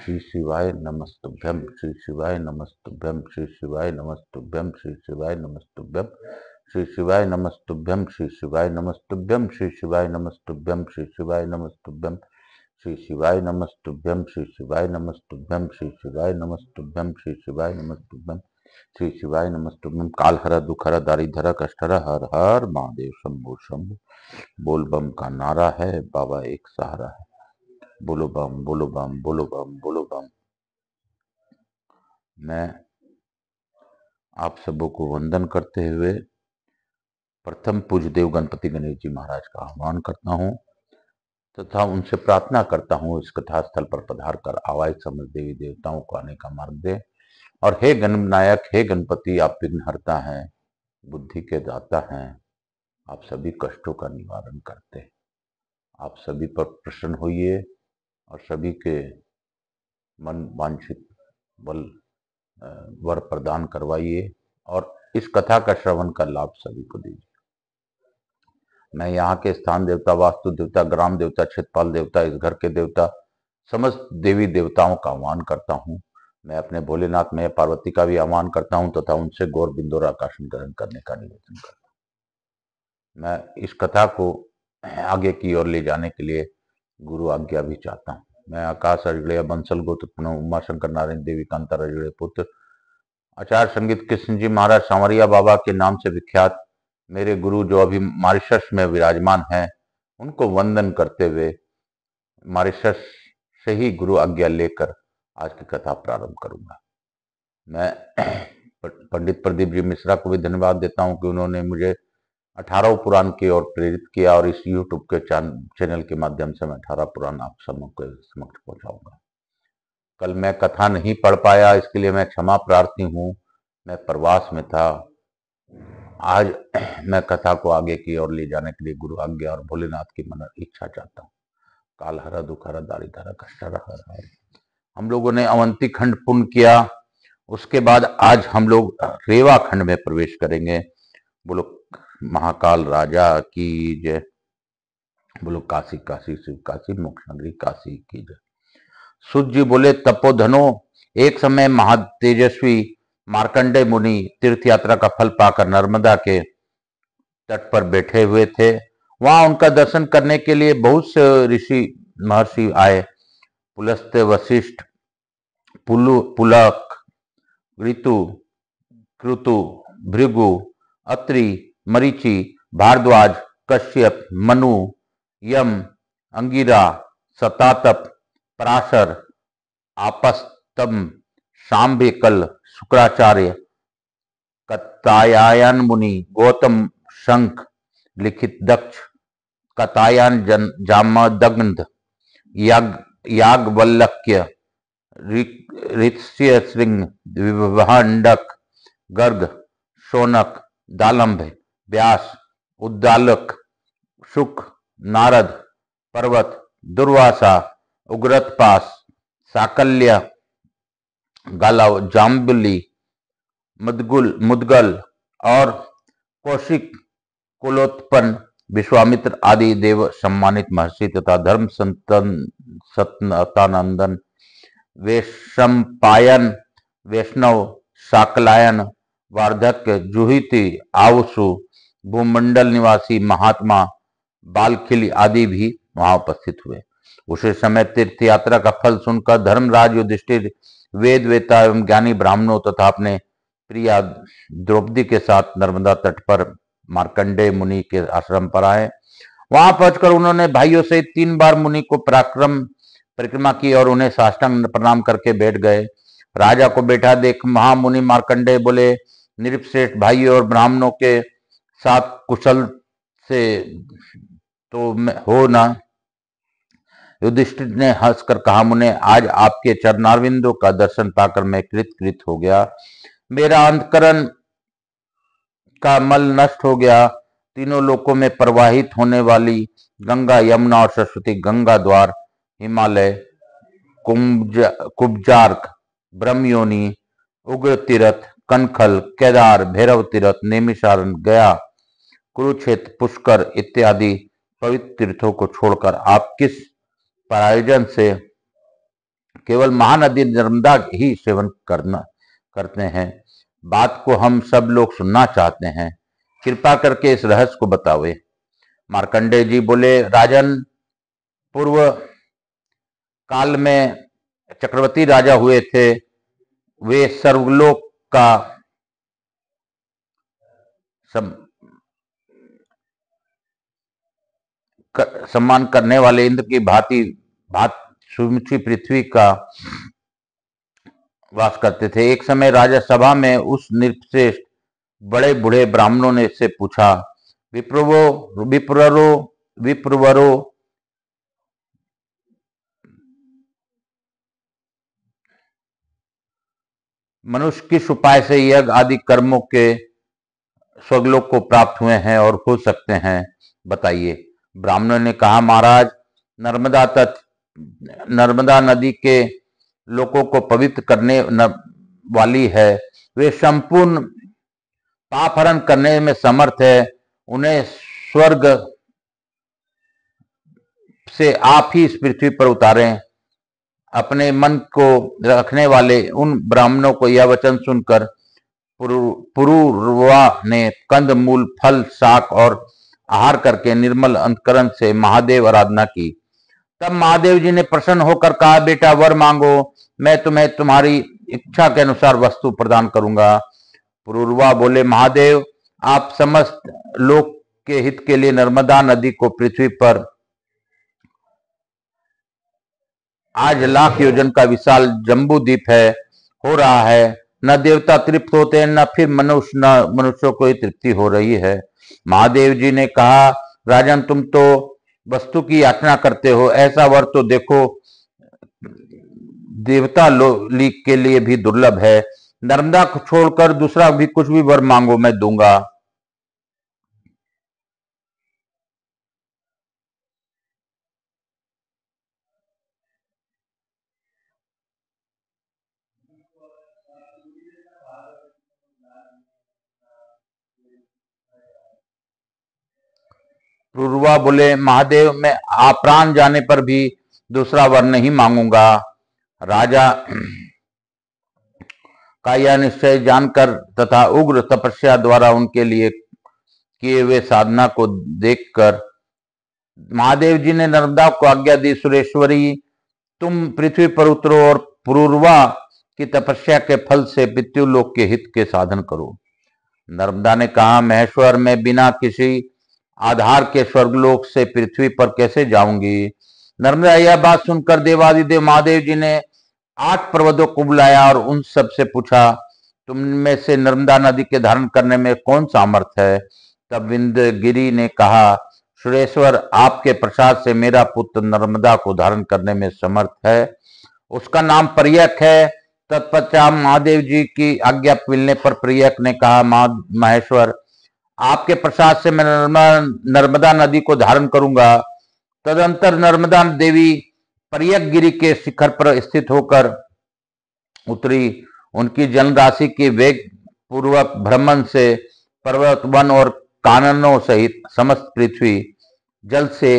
श्री शिवाय नमस्तुभ्यम, श्री शिवाय नमस्तुभ्यम, श्री शिवाय नमस्तुभ्यम, श्री शिवाय नमस्तुभ्यम, श्री शिवाय नमस्तुभ्यम, श्री शिवाय नमस्तुभ्यम, श्री शिवाय नमस्तुभ्यम, श्री शिवाय नमस्तुभ्यम, श्री शिवाय नमस्तुभ्यम, श्री शिवाय नमस्तुभ्यम, श्री शिवाय नमस्तुभ्यम, श्री शिवाय नमस्तुभ्यम, श्री शिवाय नमस्तुभ्यम। काल हर दुख हर दारिधर कष्टहर, हर हर महादेव शंभु शंभु। बोल बम का नारा है, बाबा एक सहारा है। बोलो बम, बोलो बम, बोलो बम, बोलो बम। मैं आप सबों को वंदन करते हुए प्रथम पूज्य देव गणपति गणेश जी महाराज का आह्वान करता हूं तथा उनसे प्रार्थना करता हूं इस कथा स्थल पर पधार कर आवाज समझ देवी देवताओं को आने का मार्ग दे। और हे गणनायक, हे गणपति, आप विघ्नहर्ता हैं, बुद्धि के दाता हैं, आप सभी कष्टों का निवारण करते हैं। आप सभी पर प्रसन्न होइए और सभी के मन वांछित वर प्रदान करवाइए और इस कथा का श्रवण का लाभ सभी को दीजिए। मैं यहाँ के स्थान देवता, वास्तु देवता, ग्राम देवता, क्षेत्रपाल देवता, इस घर के देवता, समस्त देवी देवताओं का आह्वान करता हूँ। मैं अपने भोलेनाथ में पार्वती का भी आह्वान करता हूँ तथा उनसे गौर बिंदोर आकाशन ग्रहण करने का निवेदन करता हूँ। मैं इस कथा को आगे की ओर ले जाने के लिए गुरु आज्ञा भी चाहता हूँ। मैं आकाश अजगड़िया बंसल गोत्र पुनः उमा शंकर नारायण देवी कांता अजगड़े पुत्र आचार्य संगीत कृष्ण जी महाराज सांवरिया बाबा के नाम से विख्यात मेरे गुरु जो अभी मॉरिशस में विराजमान हैं, उनको वंदन करते हुए मॉरिशस से ही गुरु आज्ञा लेकर आज की कथा प्रारंभ करूंगा। मैं पंडित प्रदीप जी मिश्रा को भी धन्यवाद देता हूं कि उन्होंने मुझे 18 पुराण की ओर प्रेरित किया और इस यूट्यूब के चैनल के माध्यम से मैं 18 पुराण आप सबके समक्ष पहुंचाऊंगा। कल मैं कथा नहीं पढ़ पाया, इसके लिए मैं क्षमा प्रार्थी हूँ। मैं प्रवास में था। आज मैं कथा को आगे की ओर ले जाने के लिए गुरु आज्ञा और भोलेनाथ की मन इच्छा चाहता हूँ। काल हरा दुख हरा दारिधरा कष्टहर हर हर। हम लोगों ने अवंती खंड पूर्ण किया, उसके बाद आज हम लोग रेवा खंड में प्रवेश करेंगे। बोलो महाकाल राजा की जय, बोलो काशी काशी शिव काशी मोक्ष नगरी काशी की जय। सूत जी बोले तपोधनो, एक समय महातेजस्वी मार्कंडेय मुनि तीर्थ यात्रा का फल पाकर नर्मदा के तट पर बैठे हुए थे। वहां उनका दर्शन करने के लिए बहुत से ऋषि महर्षि आए। पुलस्त्य, वशिष्ठ, पुलक, ऋतु, कृतु, भृगु, अत्रि, मरीचि, भारद्वाज, कश्यप, मनु, यम, अंगिरा, सतातप, पराशर, आपस्तम, शाम्भिकल, शुक्राचार्य, कत्यायन मुनि, गौतम, शंख, लिखित दक्ष, कतायन जामदग्ध, याज्ञवल्क्य, ऋष्यशृंग, विभंडक, गर्ग, शौनक, दालंभ, व्यास, उद्दालक, शुक, नारद, पर्वत, दुर्वासा, उग्रतपास, साकल्य, गालव, जाम्बुली, मुदगल और कौशिक कुलोत्पन्न, विश्वामित्र आदि देव सम्मानित महर्षि तथा धर्म सतनंदन, वैशंपायन, वैष्णव, शाकलायन, वार्धक्य, जुहिति, आवसु, भूमंडल निवासी महात्मा बालखिल आदि भी वहां उपस्थित हुए। उसी समय तीर्थ यात्रा का फल सुनकर धर्मराज युधिष्ठिर वेद वेता एवं ज्ञानी ब्राह्मणों तथा अपने प्रिया द्रौपदी के साथ नर्मदा तट पर मार्कंडेय मुनि के आश्रम पर आए। वहां पहुंचकर उन्होंने भाइयों से 3 बार मुनि को परिक्रमा की और उन्हें साष्टांग प्रणाम करके बैठ गए। राजा को बैठा देख महामुनि मार्कंडेय बोले, नृपश्रेष्ठ भाइयों और ब्राह्मणों के साथ कुशल से तो हो ना। युधिष्ठिर ने हंसकर कहा, मुने, आज आपके चरणारविंदों का दर्शन पाकर मैं कृत हो गया। मेरा अंतकरण का मल नष्ट हो गया। तीनों लोकों में प्रवाहित होने वाली गंगा, यमुना और सरस्वती, गंगा द्वार, हिमालय, कुब्जार्क, ब्रह्मयोनि, उग्र तीर्थ, कनखल, केदार, भैरव तीर्थ, नेमिषारण, गया, कुरुक्षेत्र, पुष्कर इत्यादि पवित्र तीर्थों को छोड़कर आप किस प्रयोजन से केवल महानदी नर्मदा ही सेवन करते हैं। बात को हम सब लोग सुनना चाहते हैं, कृपा करके इस रहस्य को बतावे। मार्कंडेय जी बोले, राजन, पूर्व काल में चक्रवर्ती राजा हुए थे। वे सर्वलोक का सम्मान करने वाले इंद्र की भांति सुमुची पृथ्वी का वास करते थे। एक समय राजा सभा में उस नृपश्रेष्ठ बड़े बूढ़े ब्राह्मणों ने से पूछा, विप्रवरो, मनुष्य किस उपाय से यज्ञ आदि कर्मों के स्वर्गलोक को प्राप्त हुए हैं और हो सकते हैं, बताइए। ब्राह्मणों ने कहा, महाराज, नर्मदा नदी के लोगों को पवित्र करने वाली है। वे संपूर्ण पापहरण करने में समर्थ है। उन्हें स्वर्ग से आप ही इस पृथ्वी पर उतारें। अपने मन को रखने वाले उन ब्राह्मणों को यह वचन सुनकर पुरूरवा ने कंद मूल फल शाक और आहार करके निर्मल अंतकरण से महादेव आराधना की। तब महादेव जी ने प्रसन्न होकर कहा, बेटा, वर मांगो, मैं तुम्हें तुम्हारी इच्छा के अनुसार वस्तु प्रदान करूंगा। पुरूरवा बोले, महादेव, आप समस्त लोक के हित के लिए नर्मदा नदी को पृथ्वी पर आज लाख योजन का विशाल जम्बू द्वीप है हो रहा है। न देवता तृप्त होते हैं, न फिर मनुष्यों को ही तृप्ति हो रही है। महादेव जी ने कहा, राजन, तुम तो वस्तु की याचना करते हो, ऐसा वर तो देखो देवता लोक के लिए भी दुर्लभ है। नर्मदा को छोड़कर दूसरा भी कुछ भी वर मांगो, मैं दूंगा। पुरूरवा बोले, महादेव, मैं प्राण जाने पर भी दूसरा वर नहीं मांगूंगा। राजा का यह निश्चय जानकर तथा उग्र तपस्या द्वारा उनके लिए किए हुए साधना को देखकर महादेव जी ने नर्मदा को आज्ञा दी, सुरेश्वरी, तुम पृथ्वी पर उतरो और पुरूरवा की तपस्या के फल से पितृलोक के हित के साधन करो। नर्मदा ने कहा, महेश्वर, मैं बिना किसी आधार के स्वर्गलोक से पृथ्वी पर कैसे जाऊंगी। नर्मदा यह बात सुनकर देवादिदेव महादेव जी ने 8 पर्वतों को बुलाया और उन सब से पूछा, तुम में से नर्मदा नदी के धारण करने में कौन सामर्थ है। तब विंध्यगिरि ने कहा, सुरेश्वर, आपके प्रसाद से मेरा पुत्र नर्मदा को धारण करने में समर्थ है। उसका नाम पर्यक है। तत्पश्चात महादेव जी की आज्ञा मिलने पर पर्यक ने कहा, महेश्वर, आपके प्रसाद से मैं नर्मदा नदी को धारण करूंगा। तदंतर नर्मदा देवी पर्यक गिरी के शिखर पर स्थित होकर उतरी। उनकी जलराशि के वेग पूर्वक भ्रमण से पर्वत, वन और काननों सहित समस्त पृथ्वी जल से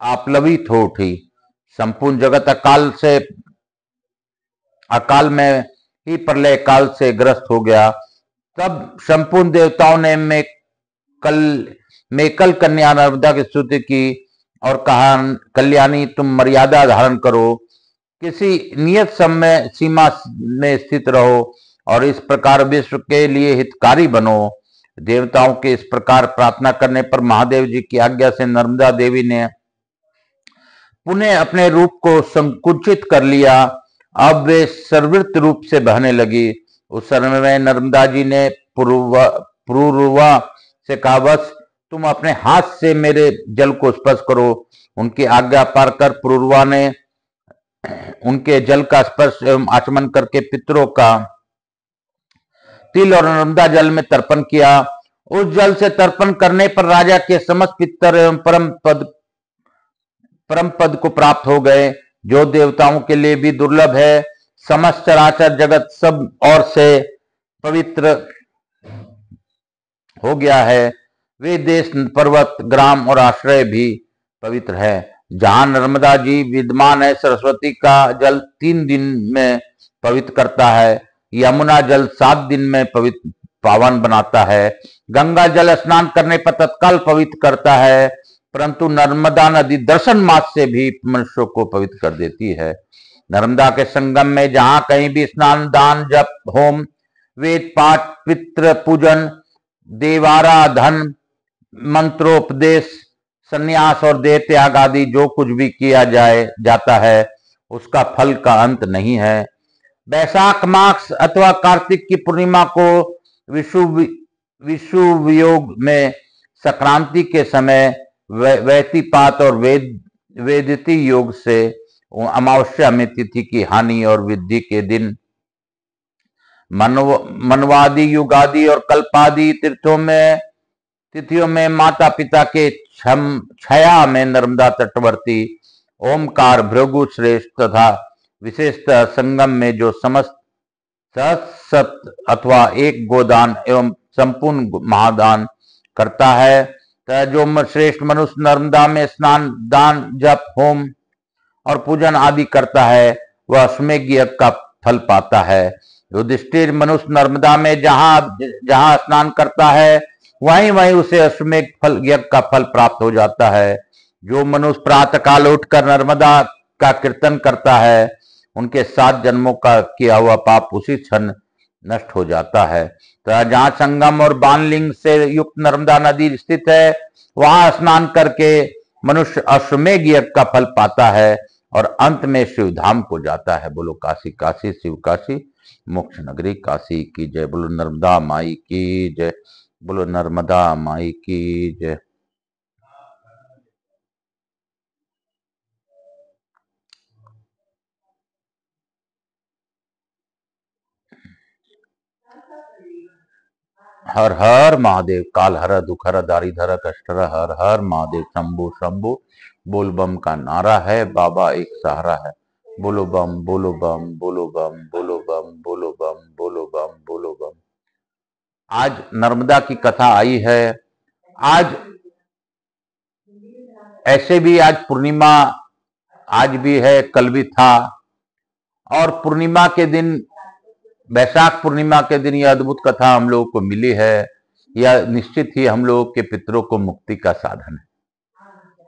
आप्लवित हो उठी। संपूर्ण जगत अकाल में ही प्रलय काल से ग्रस्त हो गया। तब संपूर्ण देवताओं ने मेकल कन्या नर्मदा की स्तुति की और कहा, कल्याणी, तुम मर्यादा धारण करो, किसी नियत समय सीमा में स्थित रहो और इस प्रकार विश्व के लिए हितकारी बनो। देवताओं के इस प्रकार प्रार्थना करने पर महादेव जी की आज्ञा से नर्मदा देवी ने पुनः अपने रूप को संकुचित कर लिया। अब वे सर्वृत रूप से बहने लगी। उस समय में नर्मदा जी ने पुरूरवा से कहा, बस तुम अपने हाथ से मेरे जल को स्पर्श करो। उनकी आज्ञा पाकर पुरूरवा ने उनके जल का स्पर्श एवं आचमन करके पितरों का तिल और नर्मदा जल में तर्पण किया। उस जल से तर्पण करने पर राजा के समस्त पितर एवं परम पद को प्राप्त हो गए, जो देवताओं के लिए भी दुर्लभ है। समस्त चराचर जगत सब ओर से पवित्र हो गया है। वे देश, पर्वत, ग्राम और आश्रय भी पवित्र है। जहां नर्मदा जी विद्यमान है, सरस्वती का जल 3 दिन में पवित्र करता है, यमुना जल 7 दिन में पवित्र पावन बनाता है, गंगा जल स्नान करने पर तत्काल पवित्र करता है, परंतु नर्मदा नदी दर्शन मात्र से भी मनुष्यों को पवित्र कर देती है। नर्मदा के संगम में जहां कहीं भी स्नान, दान, जप, होम, वेद पाठ, पितृ पूजन, देवाराधन, मंत्रोपदेश, संन्यास और देह त्याग आदि जो कुछ भी किया जाता है उसका फल का अंत नहीं है। वैशाख मास अथवा कार्तिक की पूर्णिमा को विषुवयोग में संक्रांति के समय वैतिपात और वेदिति योग से अमावस्या में तिथि की हानि और वृद्धि के दिन मनवादि, युगादि और कल्पादि तिथियों में माता पिता के छया में नर्मदा तटवर्ती ओमकार, भृगु श्रेष्ठ तथा विशेषतः संगम में जो समस्त सत अथवा एक गोदान एवं संपूर्ण महादान करता है, जो श्रेष्ठ मनुष्य नर्मदा में स्नान, दान, जप, होम और पूजन आदि करता है वह अश्वमेध यज्ञ का फल पाता है। युधिष्ठिर मनुष्य नर्मदा में जहां स्नान करता है वहीं वहीं उसे अश्वमेध यज्ञ का फल प्राप्त हो जाता है। जो मनुष्य प्रातः काल उठकर नर्मदा का कीर्तन करता है उनके 7 जन्मों का किया हुआ पाप उसी क्षण नष्ट हो जाता है। तो जहां संगम और बाणलिंग से युक्त नर्मदा नदी स्थित है वहां स्नान करके मनुष्य अश्वमेध यज्ञ का फल पाता है और अंत में शिवधाम को जाता है। बोलो काशी काशी शिव काशी मोक्ष नगरी काशी की जय। बोलो नर्मदा माई की जय। बोलो नर्मदा माई की जय। हर हर महादेव। काल हर दुख हर दारिधर कष्टर हर हर महादेव। शंभु शंभु बोल बम का नारा है, बाबा एक सहारा है। बोलो बम बोलो बम बोलो बम बोलो बम बोलो बम बोलो बम बोलो बम। आज नर्मदा की कथा आई है। आज ऐसे भी आज पूर्णिमा आज भी है, कल भी था, और पूर्णिमा के दिन, वैशाख पूर्णिमा के दिन यह अद्भुत कथा हम लोगों को मिली है। यह निश्चित ही हम लोगों के पितरों को मुक्ति का साधन है।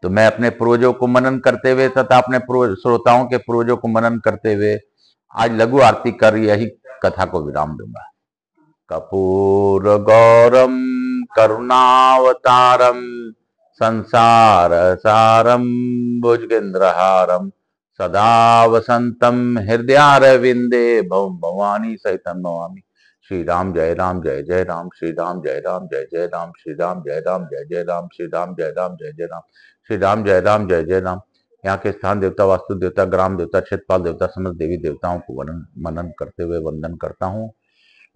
तो मैं अपने पूर्वजों को मनन करते हुए तथा अपने श्रोताओं के पूर्वजों को मनन करते हुए आज लघु आरती कर यही कथा को विराम दूंगा। कपूर गौरम करुणावतारम संसार सारम भुजगेंद्रहारम सदा वसंतम हृदयारविंदे भव भवानी सहितम नमामि। श्री राम जय राम जय जय राम, श्री राम जय राम जय जय राम, श्री राम जय राम जय जय राम, श्री राम जय राम जय जय राम, श्री राम जय राम जय जय राम। यहाँ के स्थान देवता, वास्तु देवता, ग्राम देवता, क्षेत्रपाल देवता, समस्त देवी देवताओं को मनन करते हुए वंदन करता हूँ।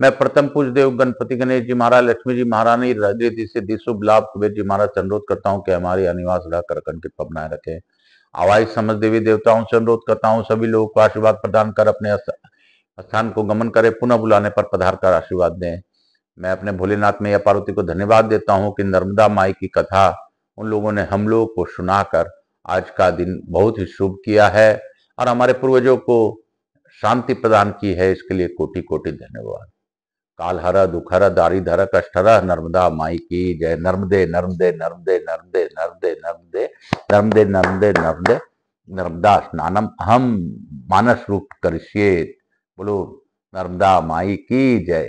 मैं प्रथम पूज्य देव गणपति गणेश जी महाराज, लक्ष्मी जी महारानी, हृदय से शुभ लाभ कुबेर जी महाराज से अनुरोध करता हूँ कि हमारी अनिवास रहकर अखंड कृपा बनाए रखें। आवाज समझ देवी देवताओं से अनुरोध करता हूँ सभी लोगों को आशीर्वाद प्रदान कर अपने स्थान को गमन करे, पुनः बुलाने पर पधार कर आशीर्वाद दें। मैं अपने भोलेनाथ मैया पार्वती को धन्यवाद देता हूँ कि नर्मदा माई की कथा उन लोगों ने हम लोगों को सुनाकर आज का दिन बहुत ही शुभ किया है और हमारे पूर्वजों को शांति प्रदान की है। इसके लिए कोटि कोटि धन्यवाद। काल हर दुख हर दारिधर कष्टर नर्मदा माई की जय। नर्मदे नर्मदे नर्मदे नर्मदे नर्मदे नर्मदे नर्मदे नर्मदे नर्मदे नर्मदा स्नानम हम मानस रूप करिष्ये। बोलो नर्मदा माई की जय।